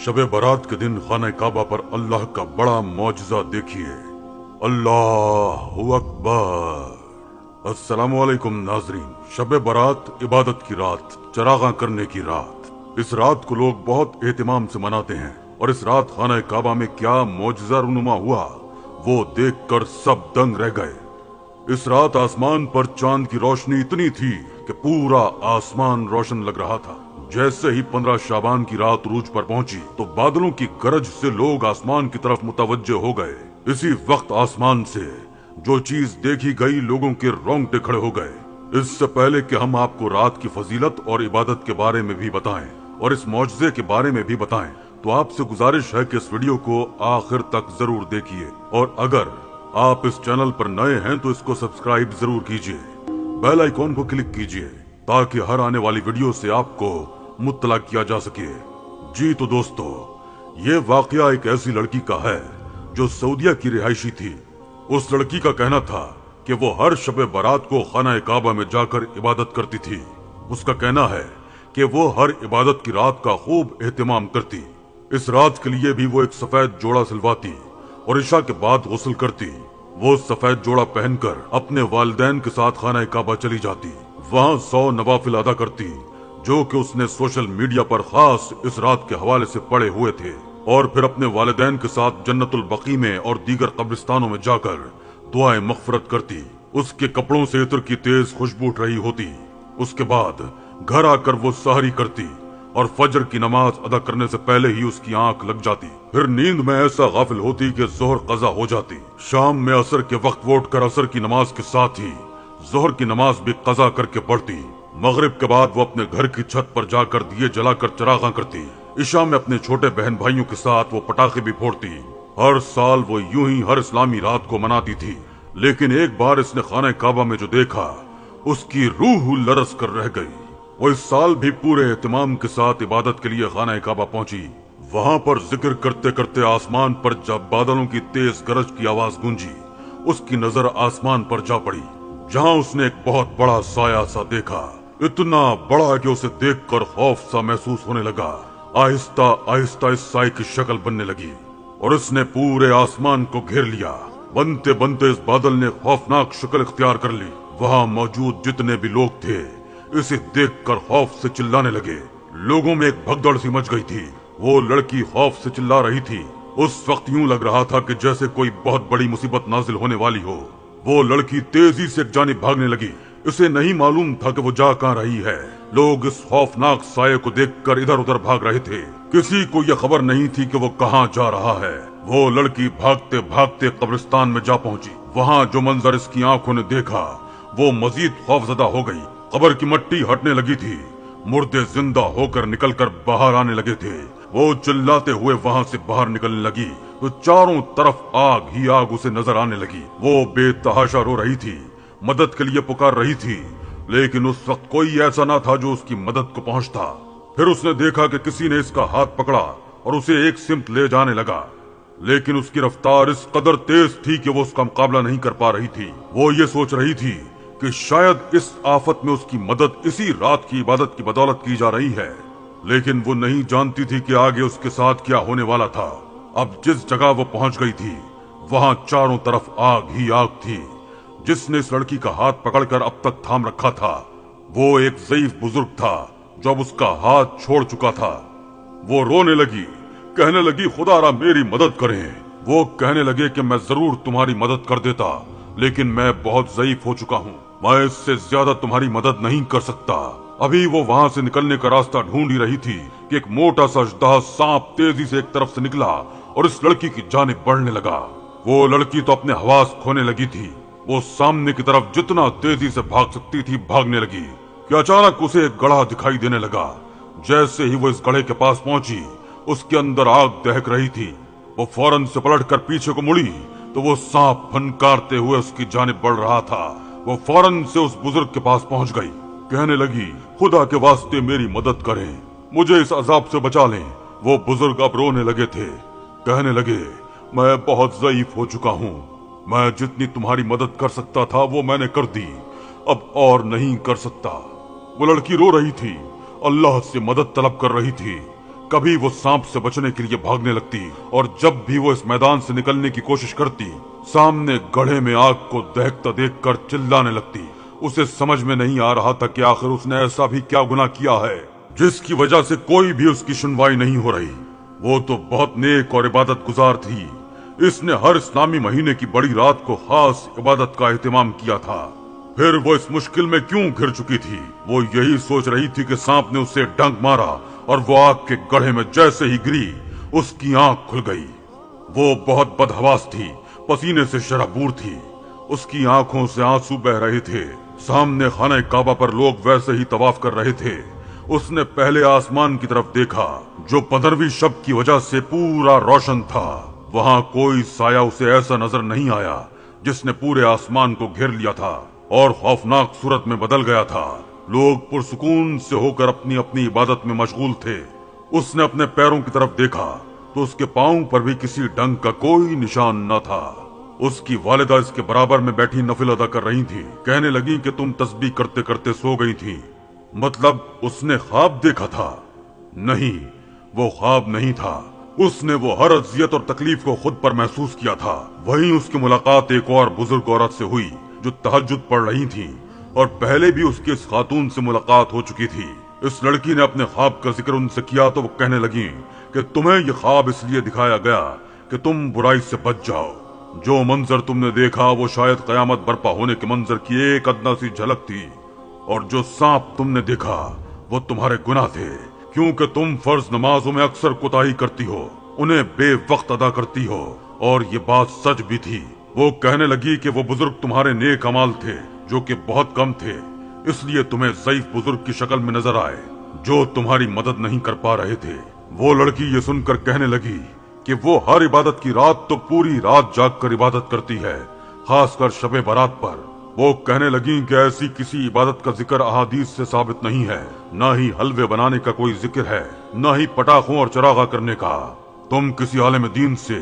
शब बारात के दिन खाना काबा पर अल्लाह का बड़ा मौजज़ा देखिए। अल्लाहु अकबर। अस्सलामु अलैकुम नाज़रीन। शब बारात इबादत की रात, चरागा करने की रात। इस रात को लोग बहुत एहतिमाम से मनाते हैं और इस रात खाना काबा में क्या मौजज़ा रुनुमा हुआ वो देखकर सब दंग रह गए। इस रात आसमान पर चांद की रोशनी इतनी थी कि पूरा आसमान रोशन लग रहा था। जैसे ही 15 शाबान की रात उरूज पर पहुंची तो बादलों की गरज से लोग आसमान की तरफ मुतवज्जे हो गए। इसी वक्त आसमान से जो चीज देखी गई लोगों के रोंगटे खड़े हो गए। इससे पहले कि हम आपको रात की फजीलत और इबादत के बारे में भी बताएं और इस मौजज़े के बारे में भी बताएं, तो आपसे गुजारिश है कि इस वीडियो को आखिर तक जरूर देखिए और अगर आप इस चैनल पर नए हैं तो इसको सब्सक्राइब जरूर कीजिए, बेल आइकॉन को क्लिक कीजिए ताकि हर आने वाली वीडियो से आपको मुत्तला किया जा सके। जी तो दोस्तों, ये वाकया एक ऐसी लड़की का है जो सऊदिया की रिहायशी थी। उस लड़की का कहना था कि वो हर शब बारात को खाना काबा में जाकर इबादत करती थी। उसका कहना है कि वो हर इबादत की रात का खूब एहतिमाम करती। इस रात के लिए भी वो एक सफेद जोड़ा सिलवाती और इशा के बाद गुस्ल करती। वो सफेद जोड़ा पहनकर अपने वालिदैन के साथ खाना काबा चली जाती, वहाँ 100 नवाफिल अदा करती जो कि उसने सोशल मीडिया पर खास इस रात के हवाले से पड़े हुए थे, और फिर अपने वालिदैन के साथ जन्नतुल बकी में और दीगर कब्रिस्तानों में जाकर दुआएं मगफरत करती। उसके कपड़ों से इत्र की तेज खुशबू उठ रही होती। उसके बाद घर आकर वो सहरी करती और फजर की नमाज अदा करने से पहले ही उसकी आंख लग जाती। फिर नींद में ऐसा गाफिल होती कि जोहर कज़ा हो जाती। शाम में असर के वक्त वो उठकर असर की नमाज के साथ ही जोहर की नमाज भी कज़ा करके पढ़ती। मगरिब के बाद वो अपने घर की छत पर जाकर दिए जलाकर चरागा करती। इशा में अपने छोटे बहन भाइयों के साथ वो पटाखे भी फोड़ती। हर साल वो यूं ही हर इस्लामी रात को मनाती थी, लेकिन एक बार इसने खाना काबा में जो देखा उसकी रूह लरस कर रह गई। वो इस साल भी पूरे एहतिमाम के साथ इबादत के लिए खाना काबा पहुंची। वहां पर जिक्र करते करते आसमान पर जब बादलों की तेज गरज की आवाज गूंजी, उसकी नजर आसमान पर जा पड़ी, जहां उसने एक बहुत बड़ा साया सा देखा। इतना बड़ा कि उसे देखकर खौफ सा महसूस होने लगा। आहिस्ता आहिस्ता इस साए की शक्ल बनने लगी और इसने पूरे आसमान को घेर लिया। बनते बनते इस बादल ने खौफनाक शक्ल इख्तियार कर ली। वहां मौजूद जितने भी लोग थे इसे देखकर खौफ से चिल्लाने लगे। लोगों में एक भगदड़ सी मच गई थी। वो लड़की खौफ से चिल्ला रही थी। उस वक्त यूं लग रहा था कि जैसे कोई बहुत बड़ी मुसीबत नाजिल होने वाली हो। वो लड़की तेजी से एक जानिब भागने लगी। इसे नहीं मालूम था कि वो जा कहां रही है। लोग इस खौफनाक साये को देखकर इधर उधर भाग रहे थे। किसी को यह खबर नहीं थी कि वो कहां जा रहा है। वो लड़की भागते भागते कब्रिस्तान में जा पहुंची। वहां जो मंजर इसकी आंखों ने देखा वो मजीद खौफजदा हो गई। कब्र की मिट्टी हटने लगी थी। मुर्दे जिंदा होकर निकलकर बाहर आने लगे थे। वो चिल्लाते हुए वहां से बाहर निकलने लगी तो चारों तरफ आग ही आग उसे नजर आने लगी। वो बेतहाशा रो रही थी, मदद के लिए पुकार रही थी, लेकिन उस वक्त कोई ऐसा ना था जो उसकी मदद को पहुंचता। फिर उसने देखा कि किसी ने इसका हाथ पकड़ा और उसे एक सिमत ले जाने लगा, लेकिन उसकी रफ्तार इस कदर तेज थी कि वो उसका मुकाबला नहीं कर पा रही थी। वो ये सोच रही थी कि शायद इस आफत में उसकी मदद इसी रात की इबादत की बदौलत की जा रही है, लेकिन वो नहीं जानती थी कि आगे उसके साथ क्या होने वाला था। अब जिस जगह वो पहुंच गई थी वहां चारों तरफ आग ही आग थी। जिसने इस लड़की का हाथ पकड़कर अब तक थाम रखा था वो एक ज़ईफ बुजुर्ग था जो अब उसका हाथ छोड़ चुका था। वो रोने लगी, कहने लगी, खुदारा मेरी मदद करें। वो कहने लगे कि मैं जरूर तुम्हारी मदद कर देता, लेकिन मैं बहुत ज़ईफ हो चुका हूँ, मैं इससे ज्यादा तुम्हारी मदद नहीं कर सकता। अभी वो वहां से निकलने का रास्ता ढूंढ ही रही थी कि एक मोटा सा अजदहा सांप तेजी से एक तरफ से निकला और इस लड़की की जानिब बढ़ने लगा। वो लड़की तो अपने हवास खोने लगी थी। वो सामने की तरफ जितना तेजी से भाग सकती थी भागने लगी कि अचानक उसे एक गड्ढा दिखाई देने लगा। जैसे ही वो इस गड्ढे के पास पहुंची उसके अंदर आग दहक रही थी। वो फौरन से पलटकर पीछे को मुड़ी तो वो सांप फनकारते हुए उसकी जानिब बढ़ रहा था। वो फौरन से उस बुजुर्ग के पास पहुंच गई, कहने लगी, खुदा के वास्ते मेरी मदद करें, मुझे इस अजाब से बचा लें। वो बुजुर्ग अब रोने लगे थे, कहने लगे, मैं बहुत ज़ईफ हो चुका हूँ, मैं जितनी तुम्हारी मदद कर सकता था वो मैंने कर दी, अब और नहीं कर सकता। वो लड़की रो रही थी, अल्लाह से मदद तलब कर रही थी कभी वो सांप से बचने के लिए भागने लगती और जब भी वो इस मैदान से निकलने की कोशिश करती, सामने गड्ढे में आग को दहकता देखकर चिल्लाने लगती। उसे समझ में नहीं आ रहा था कि आखिर उसने ऐसा भी क्या गुनाह किया है जिसकी वजह से कोई भी उसकी सुनवाई नहीं हो रही। वो तो बहुत नेक और इबादत गुजार थी। इसने हर इस्लामी महीने की बड़ी रात को खास इबादत का एहतमाम किया था। फिर वो इस मुश्किल में क्यों घिर चुकी थी? वो यही सोच रही थी कि सांप ने उसे डंक मारा और वो आग के गड्ढे में जैसे ही गिरी, उसकी आंख खुल गई। वो बहुत बदहवास थी, पसीने से शराबूर थी। उसकी आंखों से आंसू बह रहे थे। सामने खाने काबा पर लोग वैसे ही तवाफ कर रहे थे। उसने पहले आसमान की तरफ देखा जो 15वीं शब की वजह से पूरा रोशन था। वहां कोई साया उसे ऐसा नजर नहीं आया जिसने पूरे आसमान को घेर लिया था और खौफनाक सूरत में बदल गया था। लोग पुरसुकून से होकर अपनी अपनी इबादत में मशगूल थे। उसने अपने पैरों की तरफ देखा तो उसके पांव पर भी किसी ढंग का कोई निशान न था। उसकी वालिदा इसके बराबर में बैठी नफिल अदा कर रही थी। कहने लगी कि तुम तस्बीह करते करते सो गई थी। मतलब उसने ख्वाब देखा था? नहीं, वो ख्वाब नहीं था। उसने वो हर अज़ियत और तकलीफ को खुद पर महसूस किया था। वहीं उसकी मुलाकात एक और बुजुर्ग औरत से हुई जो तहज्जुद पढ़ रही थी और पहले भी उसकी इस खातून से मुलाकात हो चुकी थी। इस लड़की ने अपने ख्वाब का जिक्र उनसे किया तो वो कहने लगी कि तुम्हें ये ख्वाब इसलिए दिखाया गया कि तुम बुराई से बच जाओ। जो मंजर तुमने देखा वो शायद कयामत बर्पा होने के मंजर की एक अदना सी झलक थी, और जो सांप तुमने देखा वो तुम्हारे गुनाह थे, क्योंकि तुम फर्ज नमाजों में अक्सर कोताही करती हो, उन्हें बेवक्त अदा करती हो। और ये बात सच भी थी। वो कहने लगी कि वो बुजुर्ग तुम्हारे नेक अमाल थे जो कि बहुत कम थे, इसलिए तुम्हें ज़ईफ बुजुर्ग की शक्ल में नजर आए जो तुम्हारी मदद नहीं कर पा रहे थे। वो लड़की ये सुनकर कहने लगी कि वो हर इबादत की रात तो पूरी रात जाग कर इबादत करती है, खासकर शबे बारात पर। वो कहने लगी कि ऐसी किसी इबादत का जिक्र अहादीस से साबित नहीं है, न ही हलवे बनाने का कोई जिक्र है, न ही पटाखों और चरागा करने का। तुम किसी आलिम दीन से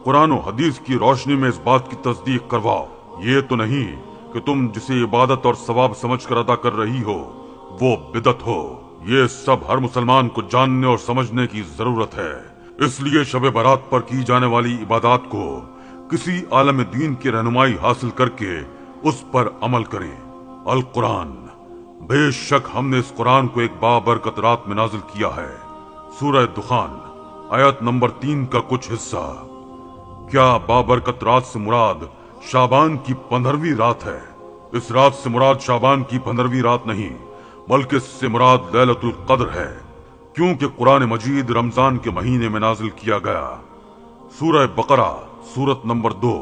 कुरान और हदीस की रोशनी में इस बात की तस्दीक करवाओ। ये तो नहीं कि तुम जिसे इबादत और सवाब समझकर अदा कर रही हो वो बिदत हो। ये सब हर मुसलमान को जानने और समझने की जरूरत है। इसलिए शबे बारात पर की जाने वाली इबादत को किसी आलम दीन की रहनुमाई हासिल करके उस पर अमल करें। अल कुरान, बेशक हमने इस कुरान को एक बाबरकत रात में नाजिल किया है। सूरह दुखान आयत नंबर 3 का कुछ हिस्सा। क्या बाबरकत रात से मुराद शाबान की 15वीं रात है? इस रात से मुराद शाबान की 15वीं रात नहीं, बल्कि इससे मुराद लैलतुल कद्र है, क्योंकि कुरान मजीद रमजान के महीने में नाजिल किया गया। सूरह बकरा सूरत नंबर 2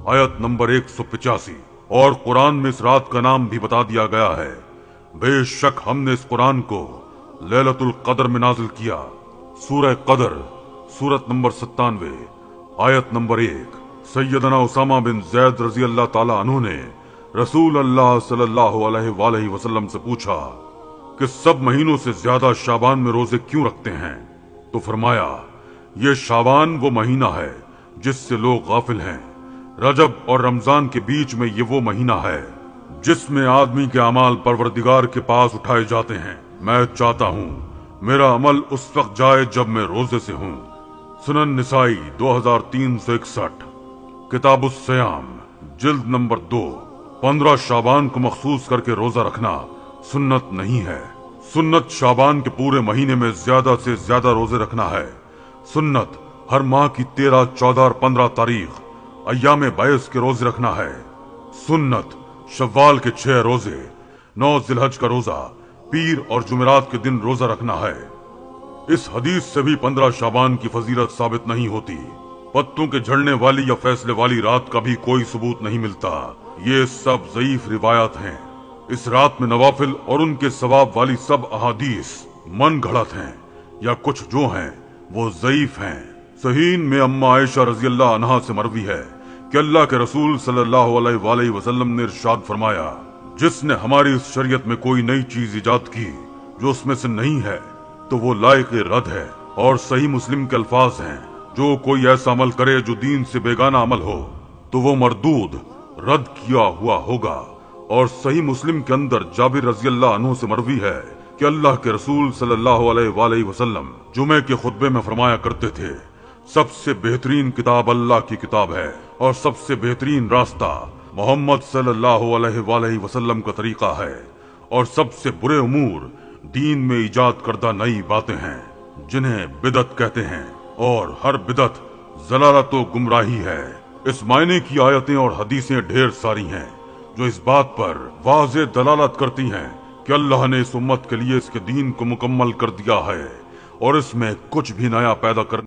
आयत नंबर 185। और कुरान में इस रात का नाम भी बता दिया गया है। बेशक हमने इस कुरान को लैलतुल कद्र में नाजिल किया। सूरह कद्र सूरत नंबर 97 आयत नंबर 1। सैयदना उसामा बिन जैद रजी अल्लाह ताला अन्हु ने रसूल अल्लाह सल्लल्लाहु अलैहि वसल्लम से पूछा कि सब महीनों से ज्यादा शाबान में रोजे क्यों रखते हैं? तो फरमाया, ये शाबान वो महीना है जिससे लोग गाफिल हैं। रजब और रमजान के बीच में ये वो महीना है जिसमें आदमी के अमाल परवरदिगार के पास उठाए जाते हैं। मैं चाहता हूँ मेरा अमल उस वक्त जाए जब मैं रोजे से हूँ। सुनन निसाई 2361। किताबुस सयाम जिल्द नंबर 2। 15 शाबान को मखसूस करके रोजा रखना सुन्नत नहीं है। सुन्नत शाबान के पूरे महीने में ज्यादा से ज्यादा रोजे रखना है। सुन्नत हर माह की 13, 14 और 15 तारीख अय्याम बायस के रोजे रखना है। सुन्नत शव्वाल के 6 रोजे, 9 जिलहज का रोजा, पीर और जुमेरात के दिन रोजा रखना है। इस हदीस से भी 15 शाबान की फजीलत साबित नहीं होती। पत्तों के झड़ने वाली या फैसले वाली रात का भी कोई सबूत नहीं मिलता। ये सब ज़ईफ रिवायात हैं। इस रात में नवाफिल और उनके सवाब वाली सब अहादीस मन घड़त हैं या कुछ जो हैं वो ज़ईफ हैं। सहीन में अम्मा आयशा रजी अल्लाह अन्हा से मरवी है कि अल्लाह के रसूल सल्लल्लाहु अलैहि वसल्लम ने इरशाद फरमाया, जिसने हमारी इस शरीयत में कोई नई चीज इजाद की जो उसमें से नहीं है तो वो लायक रद है। और सही मुस्लिम के अल्फाज हैं, जो कोई ऐसा अमल करे जो दीन से बेगाना अमल हो तो वो मरदूद रद्द किया हुआ होगा। और सही मुस्लिम के अंदर जाबिर रजी अल्लाह अन्हु से मरवी है کہ اللہ کے رسول صلی اللہ علیہ وآلہ وسلم جمعے کے خطبے میں فرمایا کرتے تھے، سب سے بہترین کتاب اللہ کی کتاب ہے اور سب سے بہترین راستہ محمد صلی اللہ علیہ وآلہ وسلم کا طریقہ ہے، اور سب سے برے امور دین میں ایجاد کردہ نئی باتیں ہیں جنہیں بدعت کہتے ہیں، اور ہر بدعت ضلالت و گمراہی ہے۔ اس معنی کی آیتیں اور حدیثیں ڈھیر ساری ہیں جو اس بات پر واضح دلالت کرتی ہیں کہ اللہ نے اس امت کے لیے اس کے دین کو مکمل کر دیا ہے اور اس میں کچھ بھی نیا پیدا کرنے